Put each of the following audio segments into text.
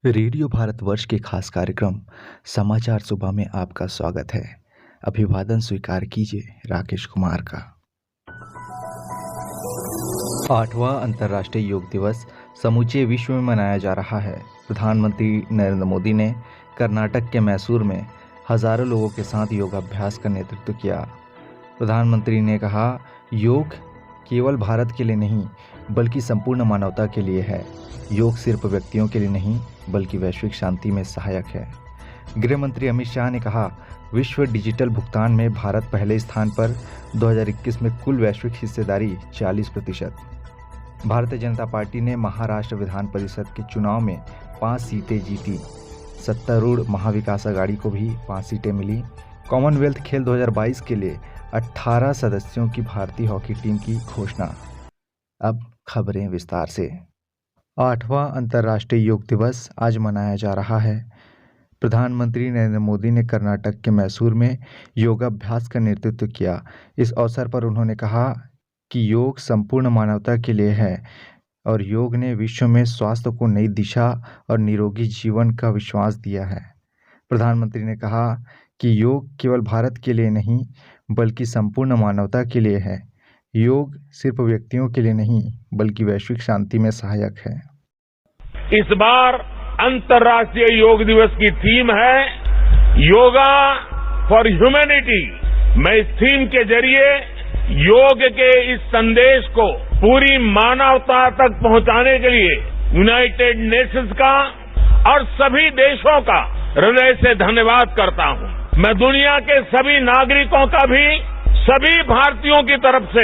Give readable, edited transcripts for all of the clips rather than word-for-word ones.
Radio Bharatvarsh के खास कार्यक्रम समाचार सुबह में आपका स्वागत है। अभिवादन स्वीकार कीजिए राकेश कुमार का। 8वां अंतर्राष्ट्रीय योग दिवस समूचे विश्व में मनाया जा रहा है। प्रधानमंत्री नरेंद्र मोदी ने कर्नाटक के मैसूर में हजारों लोगों के साथ योगाभ्यास का नेतृत्व किया। प्रधानमंत्री ने कहा, योग केवल भारत के लिए नहीं बल्कि संपूर्ण मानवता के लिए है। योग सिर्फ व्यक्तियों के लिए नहीं बल्कि वैश्विक शांति में सहायक है। गृह मंत्री अमित शाह ने कहा, विश्व डिजिटल भुगतान में भारत पहले स्थान पर। 2021 में कुल वैश्विक हिस्सेदारी 40%। भारतीय जनता पार्टी ने महाराष्ट्र विधान परिषद के चुनाव में 5 सीटें जीती। सत्तारूढ़ महाविकास अघाड़ी को भी 5 सीटें मिली। कॉमनवेल्थ खेल 2022 के लिए 18 सदस्यों की भारतीय हॉकी टीम की घोषणा। अब खबरें विस्तार से। 8वां अंतर्राष्ट्रीय योग दिवस आज मनाया जा रहा है। प्रधानमंत्री नरेंद्र मोदी ने कर्नाटक के मैसूर में योगाभ्यास का नेतृत्व किया। इस अवसर पर उन्होंने कहा कि योग संपूर्ण मानवता के लिए है और योग ने विश्व में स्वास्थ्य को नई दिशा और निरोगी जीवन का विश्वास दिया है। प्रधानमंत्री ने कहा कि योग केवल भारत के लिए नहीं बल्कि संपूर्ण मानवता के लिए है। योग सिर्फ व्यक्तियों के लिए नहीं बल्कि वैश्विक शांति में सहायक है। इस बार अंतर्राष्ट्रीय योग दिवस की थीम है योगा फॉर ह्यूमैनिटी। मैं इस थीम के जरिए योग के इस संदेश को पूरी मानवता तक पहुंचाने के लिए यूनाइटेड नेशंस का और सभी देशों का हृदय से धन्यवाद करता हूं। मैं दुनिया के सभी नागरिकों का भी सभी भारतीयों की तरफ से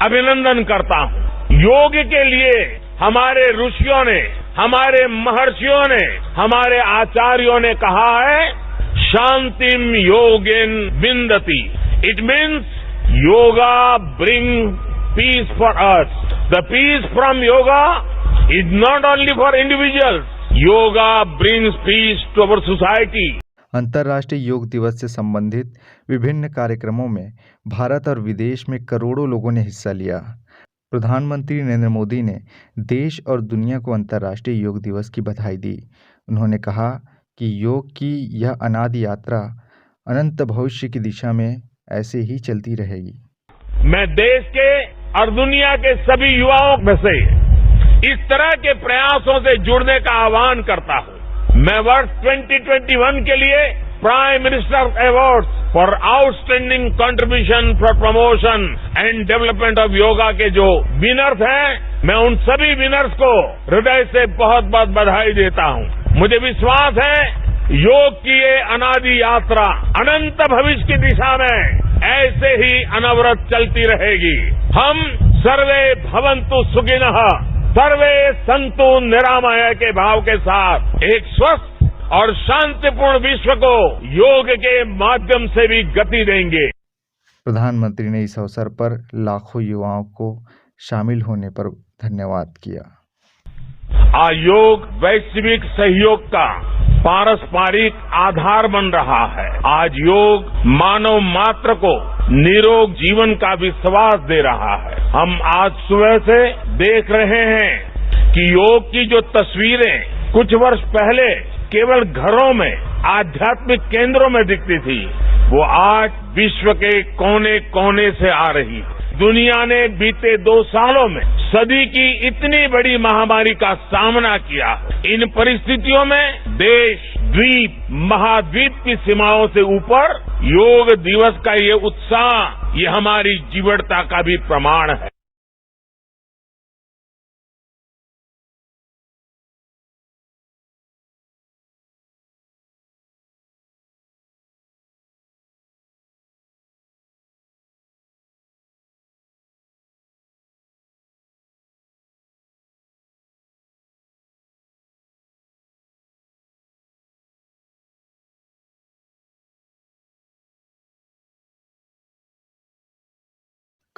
अभिनंदन करता हूं। योग के लिए हमारे ऋषियों ने, हमारे महर्षियों ने, हमारे आचार्यों ने कहा है, शांतिम योगेन विंदति। It means yoga bring peace for us. The peace from yoga is not only for individuals, yoga brings peace to our society. अंतर्राष्ट्रीय योग दिवस से संबंधित विभिन्न कार्यक्रमों में भारत और विदेश में करोड़ों लोगों ने हिस्सा लिया। प्रधानमंत्री नरेंद्र मोदी ने देश और दुनिया को अंतर्राष्ट्रीय योग दिवस की बधाई दी। उन्होंने कहा कि योग की यह अनादि यात्रा अनंत भविष्य की दिशा में ऐसे ही चलती रहेगी। मैं देश के और दुनिया के सभी युवाओं में से इस तरह के प्रयासों से जुड़ने का आह्वान करता हूं। मैं वर्ष 2021 के लिए prime minister award for outstanding contribution for promotion and development of yoga के जो विनर्स हैं, मैं उन सभी विनर्स को हृदय से बहुत बहुत बधाई देता हूं। मुझे विश्वास है योग की ये अनादि यात्रा अनंत भविष्य की दिशा में ऐसे ही अनवरत चलती रहेगी। हम सर्वे भवन्तु सुखिनः, सर्वे सन्तु निरामय के भाव के साथ एक स्वस्थ और शांतिपूर्ण विश्व को योग के माध्यम से भी गति देंगे। प्रधानमंत्री ने इस अवसर पर लाखों युवाओं को शामिल होने पर धन्यवाद किया। आज योग वैश्विक सहयोग का पारस्परिक आधार बन रहा है। आज योग मानव मात्र को निरोग जीवन का विश्वास दे रहा है। हम आज सुबह से देख रहे हैं कि योग की जो तस्वीरें कुछ वर्ष पहले केवल घरों में, आध्यात्मिक केंद्रों में दिखती थी, वो आज विश्व के कोने कोने से आ रही है। दुनिया ने बीते 2 सालों में सदी की इतनी बड़ी महामारी का सामना किया। इन परिस्थितियों में देश, द्वीप, महाद्वीप की सीमाओं से ऊपर योग दिवस का ये उत्साह, ये हमारी जीवटता का भी प्रमाण है।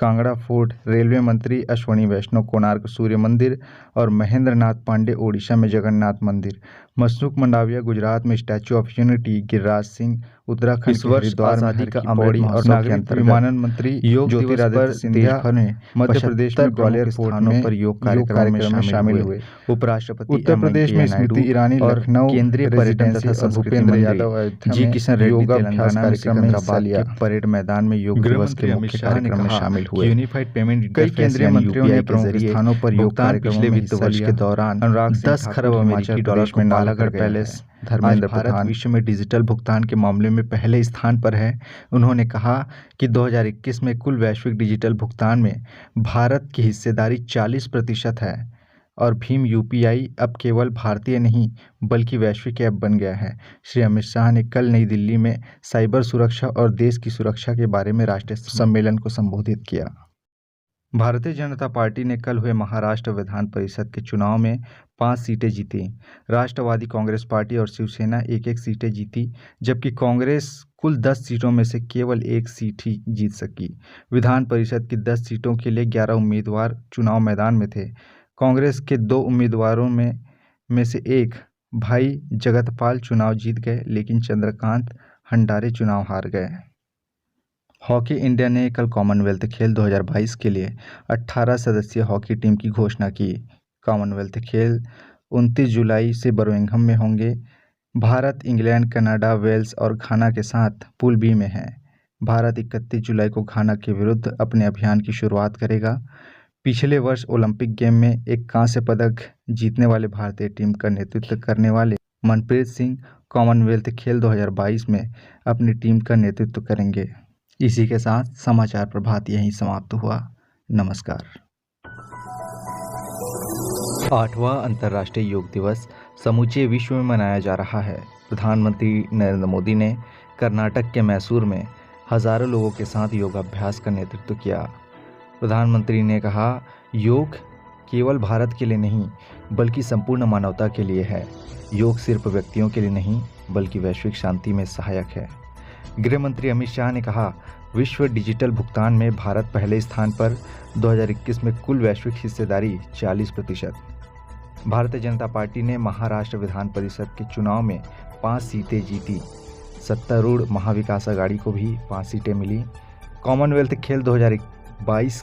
कांगड़ा फोर्ट, रेलवे मंत्री अश्वनी वैष्णव कोणार्क सूर्य मंदिर और महेंद्र नाथ पांडे ओडिशा में जगन्नाथ मंदिर, मसरुख मंडाविया गुजरात में statue of unity, Giriraj Singh Uttarakhand के हरिद्वार में हर की पौड़ी और नागरिक विमानन मंत्री ज्योतिरादित्य सिंधिया ने मध्य प्रदेश में ग्वालियर पोर्ट में पर योग कार्यक्रम में शामिल हुए। उपराष्ट्रपति उत्तर प्रदेश में स्मृति ईरानी लखनऊ, केंद्रीय पर्यटन तथा भूपेंद्र यादव जी किशन रेड्डी तेलंगाना में सिकंदराबाद के परेड मैदान में योग दिवस के मुख्य कार्यक्रम में शामिल हुए। यूनिफाइड पेमेंट कई केंद्रीय मंत्रियों ने प्रमुख स्थानों पर योग कार्यक्रमों में वित्त वर्ष के दौरान 10 खरब अमेरिकी डॉलर में नालागढ़ पैलेस। धर्मेंद्र प्रधान विश्व में डिजिटल भुगतान के मामले में पहले स्थान पर है। उन्होंने कहा कि 2021 में कुल वैश्विक डिजिटल भुगतान में भारत की हिस्सेदारी 40% है और भीम यूपीआई अब केवल भारतीय नहीं बल्कि वैश्विक ऐप बन गया है। श्री अमित शाह ने कल नई दिल्ली में साइबर सुरक्षा और देश की सुरक्षा के बारे में राष्ट्रीय सम्मेलन को संबोधित किया। भारतीय जनता पार्टी ने कल हुए महाराष्ट्र विधान परिषद के चुनाव में 5 सीटें जीती। राष्ट्रवादी कांग्रेस पार्टी और शिवसेना एक सीटें जीती, जबकि कांग्रेस कुल 10 सीटों में से केवल 1 सीट ही जीत सकी। विधान परिषद की 10 सीटों के लिए 11 उम्मीदवार चुनाव मैदान में थे। कांग्रेस के 2 उम्मीदवारों में से एक भाई जगतपाल चुनाव जीत गए, लेकिन चंद्रकांत हंडारे चुनाव हार गए। हॉकी इंडिया ने कल कॉमनवेल्थ खेल 2022 के लिए 18 सदस्यीय हॉकी टीम की घोषणा की। कॉमनवेल्थ खेल 29 जुलाई से बर्मिंघम में होंगे। भारत, इंग्लैंड, कनाडा, वेल्स और घाना के साथ पूल बी में है। भारत 31 जुलाई को घाना के विरुद्ध अपने अभियान की शुरुआत करेगा। पिछले वर्ष ओलंपिक गेम में एक कांस्य पदक जीतने वाले भारतीय टीम का नेतृत्व करने वाले मनप्रीत सिंह कॉमनवेल्थ खेल 2022 में अपनी टीम का नेतृत्व करेंगे। इसी के साथ समाचार प्रभात यहीं समाप्त हुआ। नमस्कार। 8वां अंतर्राष्ट्रीय योग दिवस समूचे विश्व में मनाया जा रहा है। प्रधानमंत्री नरेंद्र मोदी ने कर्नाटक के मैसूर में हजारों लोगों के साथ योगाभ्यास का नेतृत्व किया। प्रधानमंत्री ने कहा, योग केवल भारत के लिए नहीं बल्कि संपूर्ण मानवता के लिए है। योग सिर्फ व्यक्तियों के लिए नहीं बल्कि वैश्विक शांति में सहायक है। गृह मंत्री अमित शाह ने कहा, विश्व डिजिटल भुगतान में भारत पहले स्थान पर। 2021 में कुल वैश्विक हिस्सेदारी 40%। भारतीय जनता पार्टी ने महाराष्ट्र विधान परिषद के चुनाव में 5 सीटें जीती। सत्तारूढ़ महाविकास अघाड़ी को भी 5 सीटें मिली। कॉमनवेल्थ खेल 2022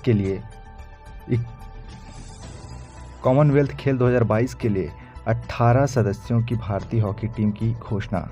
के लिए 18 सदस्यों की भारतीय हॉकी टीम की घोषणा।